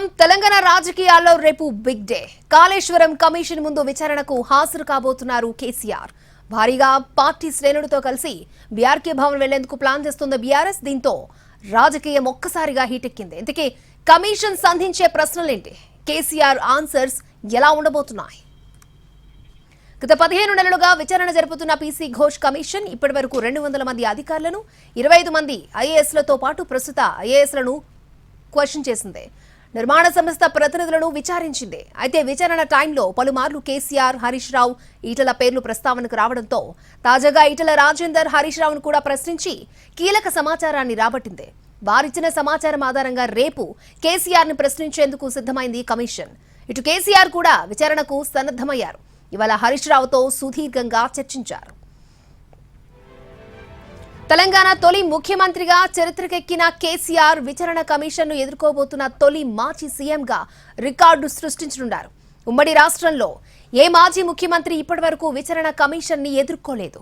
చూద్దాం తెలంగాణ రాజకీయాల్లో రేపు బిగ్ డే. కాళేశ్వరం కమిషన్ ముందు విచారణకు హాజరు కాబోతున్నారు కేసీఆర్. భారీగా పార్టీ శ్రేణులతో కలిసి బీఆర్కే భవన్ వెళ్లేందుకు ప్లాన్ చేస్తున్న బీఆర్ఎస్. దీంతో రాజకీయం ఒక్కసారిగా హీటెక్కింది. ఇంతకీ కమిషన్ సంధించే ప్రశ్నలేంటి? కేసీఆర్ ఆన్సర్స్ ఎలా ఉండబోతున్నాయి? గత 15 నెలలుగా విచారణ జరుపుతున్న పీసీ ఘోష్ కమిషన్ ఇప్పటి వరకు 200 మంది అధికారులను 25 మంది ఐఏఎస్లతో పాటు ప్రస్తుత ఐఏఎస్లను క్వశ్చన్ చేసింది. నిర్మాణ సంస్థ ప్రతినిధులను విచారించింది. అయితే విచారణ టైంలో పలుమార్లు కేసీఆర్, హరీష్ రావు, ఈటల పేర్లు ప్రస్తావనకు రావడంతో తాజాగా ఈటల రాజేందర్, హరీష్ రావును కూడా ప్రశ్నించి కీలక సమాచారాన్ని రాబట్టింది. వారిచ్చిన సమాచారం ఆధారంగా రేపు కేసీఆర్ ని ప్రశ్నించేందుకు సిద్ధమైంది కమిషన్. ఇటు కేసీఆర్ కూడా విచారణకు సన్నద్ధమయ్యారు. ఇవాళ హరీష్ రావుతో సుదీర్ఘంగా చర్చించారు. తెలంగాణ తొలి ముఖ్యమంత్రిగా చరిత్రకెక్కిన కేసీఆర్ విచారణ కమిషన్ ను ఎదుర్కోబోతున్న తొలి మాజీ సీఎంగా రికార్డు సృష్టించనున్నారు. ఉమ్మడి రాష్ట్రంలో ఏ మాజీ ముఖ్యమంత్రి ఇప్పటివరకు విచారణ కమిషన్ ని ఎదుర్కోలేదు.